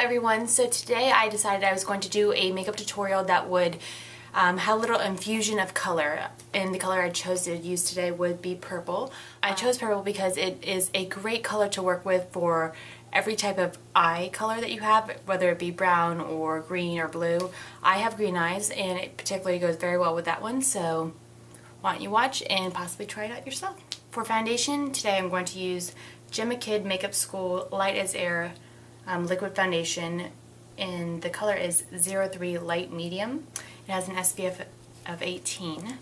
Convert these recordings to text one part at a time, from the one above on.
everyone, so today I decided I was going to do a makeup tutorial that would have a little infusion of color, and the color I chose to use today would be purple. I chose purple because it is a great color to work with for every type of eye color that you have, whether it be brown or green or blue. I have green eyes and it particularly goes very well with that one, so why don't you watch and possibly try it out yourself. For foundation, today I'm going to use Gemma Kid Makeup School Light as Air liquid foundation, and the color is 03 Light Medium. It has an SPF of 18.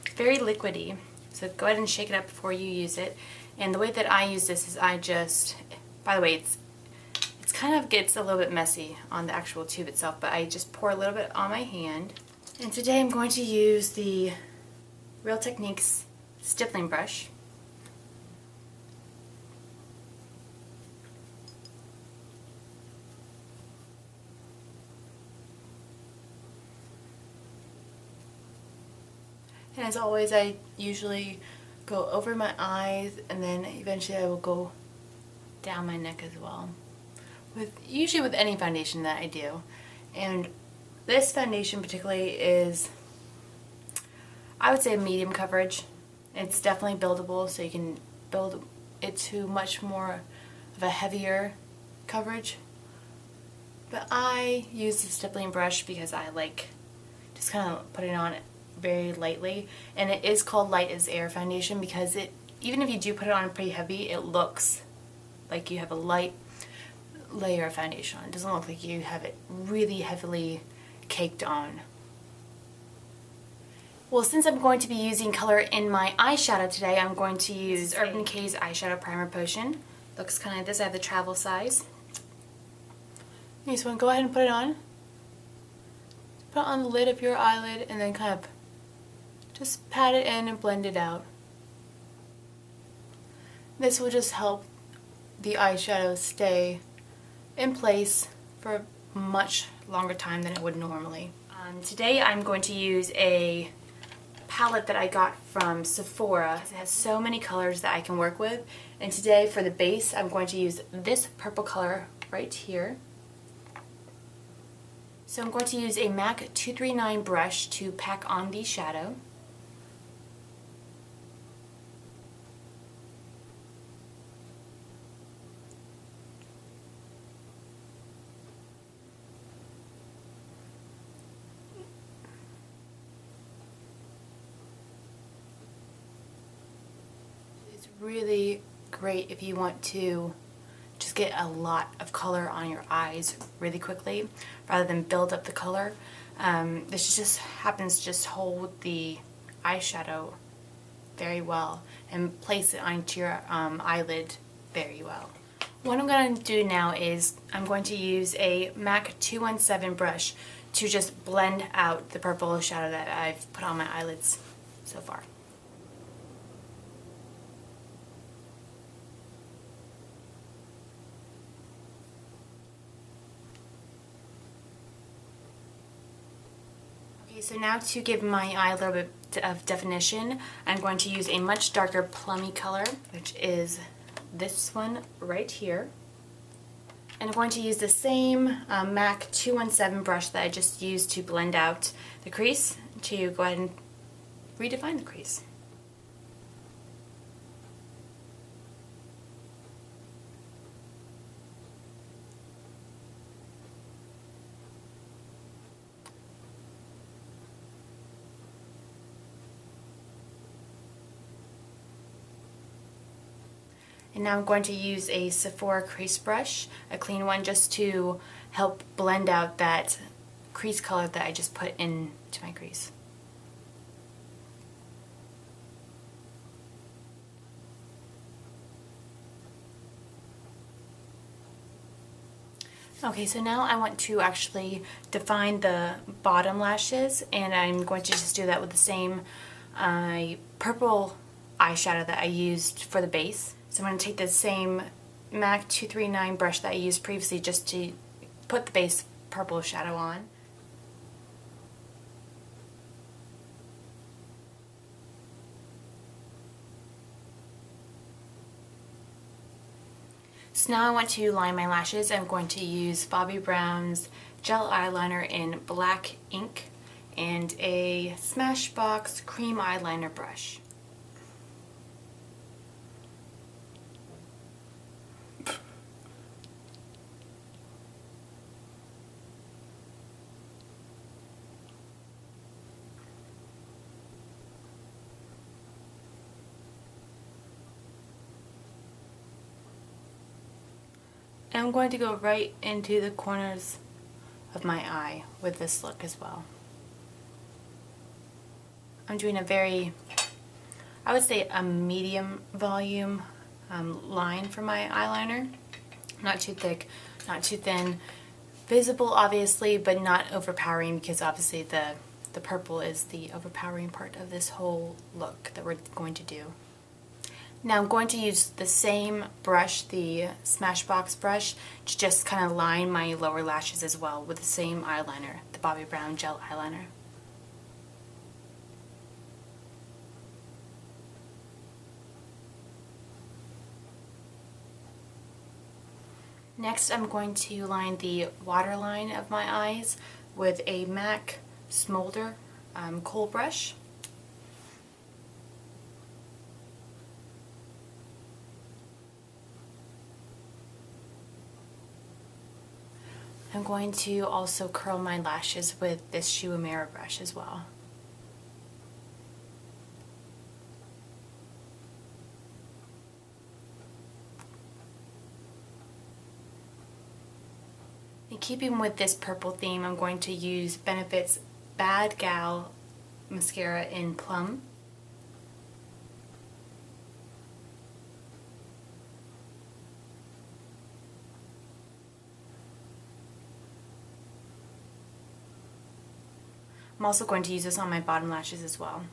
It's very liquidy, so go ahead and shake it up before you use it. And the way that I use this is I just, by the way, it's kind of gets a little bit messy on the actual tube itself, but I just pour a little bit on my hand. And today I'm going to use the Real Techniques stippling brush. And as always, I usually go over my eyes and then eventually I will go down my neck as well. Usually with any foundation that I do. And this foundation particularly is, I would say, medium coverage. It's definitely buildable, so you can build it to much more of a heavier coverage. But I use the stippling brush because I like just kind of putting it on very lightly, and it is called Light as Air foundation because it, even if you do put it on pretty heavy, it looks like you have a light layer of foundation on. It doesn't look like you have it really heavily caked on. Well, since I'm going to be using color in my eyeshadow today, I'm going to use Urban Decay's Eyeshadow Primer Potion. Looks kind of like this. I have the travel size. You just want to go ahead and put it on. Put it on the lid of your eyelid and then kind of just pat it in and blend it out. This will just help the eyeshadow stay in place for a much longer time than it would normally. Today I'm going to use a palette that I got from Sephora. It has so many colors that I can work with, and today for the base I'm going to use this purple color right here. So I'm going to use a MAC 239 brush to pack on the shadow. It's really great if you want to just get a lot of color on your eyes really quickly rather than build up the color. This just happens to just hold the eyeshadow very well and place it onto your eyelid very well. What I'm going to do now is I'm going to use a MAC 217 brush to just blend out the purple shadow that I've put on my eyelids so far. So now to give my eye a little bit of definition, I'm going to use a much darker plummy color, which is this one right here. And I'm going to use the same MAC 217 brush that I just used to blend out the crease to go ahead and redefine the crease. And now I'm going to use a Sephora crease brush, a clean one, just to help blend out that crease color that I just put into my crease. Okay, so now I want to actually define the bottom lashes, and I'm going to just do that with the same purple eyeshadow that I used for the base. So I'm going to take the same MAC 239 brush that I used previously just to put the base purple shadow on. So now I want to line my lashes. I'm going to use Bobbi Brown's gel eyeliner in black ink and a Smashbox cream eyeliner brush. And I'm going to go right into the corners of my eye with this look as well. I'm doing a very, I would say a medium volume line for my eyeliner. Not too thick, not too thin. Visible obviously, but not overpowering, because obviously the purple is the overpowering part of this whole look that we're going to do. Now I'm going to use the same brush, the Smashbox brush, to just kind of line my lower lashes as well with the same eyeliner, the Bobbi Brown gel eyeliner. Next I'm going to line the waterline of my eyes with a MAC Smolder kohl brush. I'm going to also curl my lashes with this Shu Uemura brush as well. In keeping with this purple theme, I'm going to use Benefit's Bad Gal mascara in Plum. I'm also going to use this on my bottom lashes as well.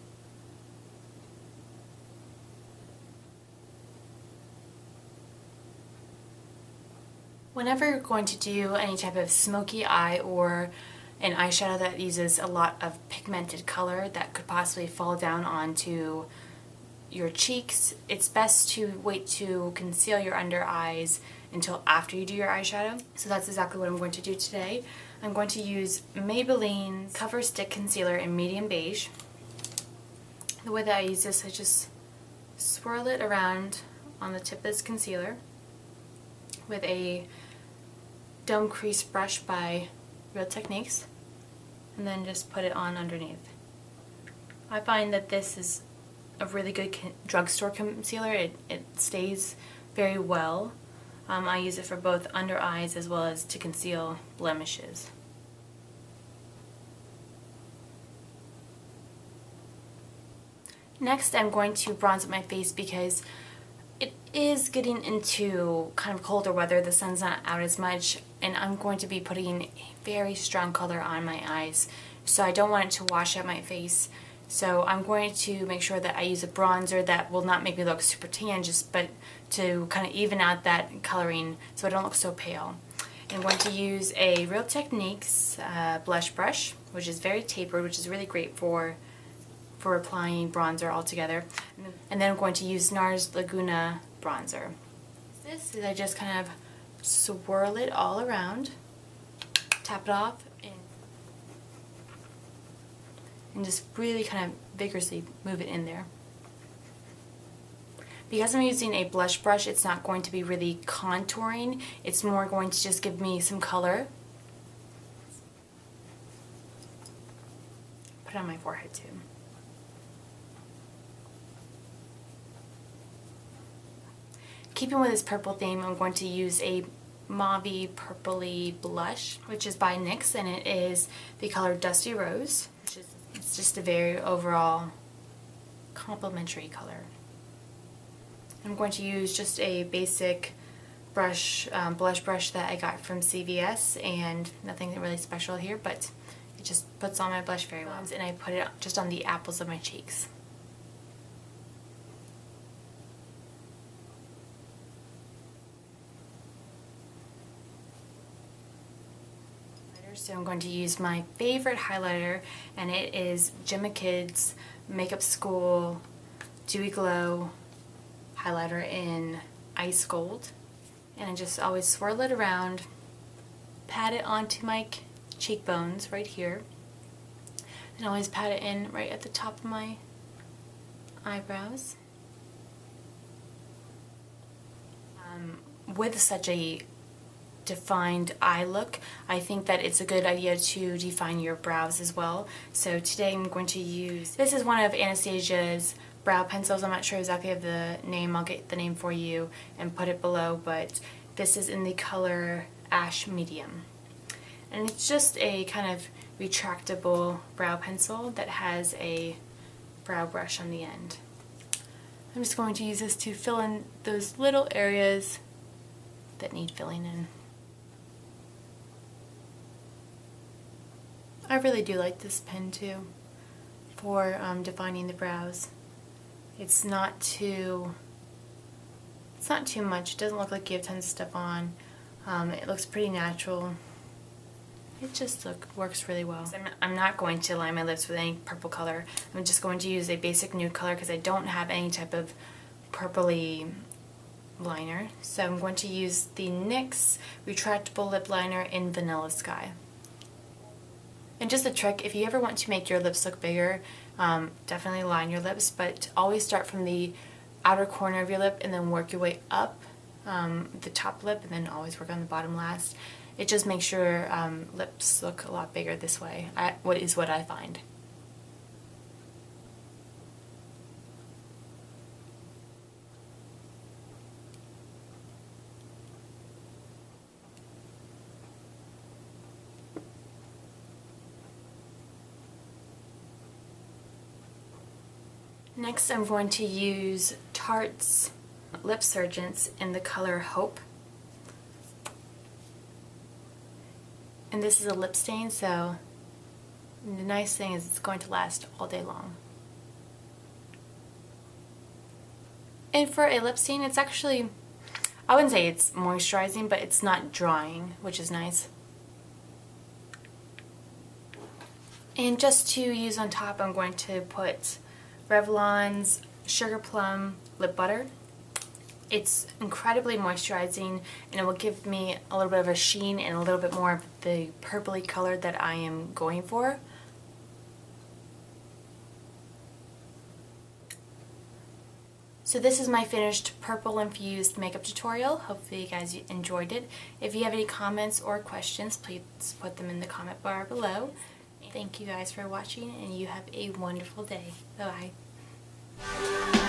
Whenever you're going to do any type of smoky eye or an eyeshadow that uses a lot of pigmented color that could possibly fall down onto your cheeks, it's best to wait to conceal your under eyes until after you do your eyeshadow. So that's exactly what I'm going to do today. I'm going to use Maybelline's Cover Stick Concealer in medium beige. The way that I use this, I just swirl it around on the tip of this concealer with a dome crease brush by Real Techniques, and then just put it on underneath. I find that this is a really good drugstore concealer. It stays very well. I use it for both under eyes as well as to conceal blemishes. Next, I'm going to bronze up my face because it is getting into kind of colder weather. The sun's not out as much, and I'm going to be putting a very strong color on my eyes, so I don't want it to wash out my face. So I'm going to make sure that I use a bronzer that will not make me look super tan, but to kind of even out that coloring so I don't look so pale. I'm going to use a Real Techniques blush brush, which is very tapered, which is really great for applying bronzer all together. And then I'm going to use NARS Laguna bronzer. This is I just kind of swirl it all around, tap it off, and just really kind of vigorously move it in there. Because I'm using a blush brush, it's not going to be really contouring. It's more going to just give me some color. Put it on my forehead too. Keeping with this purple theme, I'm going to use a mauvey purpley blush, which is by NYX, and it is the color Dusty Rose. It's just a very overall complementary color. I'm going to use just a basic brush, blush brush that I got from CVS, and nothing really special here, but it just puts on my blush very well, and I put it just on the apples of my cheeks. So I'm going to use my favorite highlighter, and it is Gemma Kid's Makeup School Dewy Glow highlighter in Ice Gold. And I just always swirl it around, pat it onto my cheekbones right here, and always pat it in right at the top of my eyebrows. With such a defined eye look, I think that it's a good idea to define your brows as well. So today I'm going to use, this is one of Anastasia's brow pencils. I'm not sure exactly of the name. I'll get the name for you and put it below, but this is in the color Ash Medium. And it's just a kind of retractable brow pencil that has a brow brush on the end. I'm just going to use this to fill in those little areas that need filling in. I really do like this pen too for defining the brows. It's not too much. It doesn't look like you have tons of stuff on. It looks pretty natural. It just works really well. I'm not going to line my lips with any purple color. I'm just going to use a basic nude color because I don't have any type of purpley liner. So I'm going to use the NYX retractable lip liner in Vanilla Sky. And just a trick, if you ever want to make your lips look bigger, definitely line your lips, but always start from the outer corner of your lip and then work your way up the top lip, and then always work on the bottom last. It just makes your lips look a lot bigger this way, what I find. Next I'm going to use Tarte's Lip Surgents in the color Hope. And this is a lip stain, so the nice thing is it's going to last all day long. And for a lip stain, it's actually, I wouldn't say it's moisturizing, but it's not drying, which is nice. And just to use on top, I'm going to put Revlon's Sugar Plum Lip Butter. It's incredibly moisturizing, and it will give me a little bit of a sheen and a little bit more of the purpley color that I am going for. So this is my finished purple infused makeup tutorial. Hopefully you guys enjoyed it. If you have any comments or questions, please put them in the comment bar below. Thank you guys for watching, and you have a wonderful day. Bye-bye.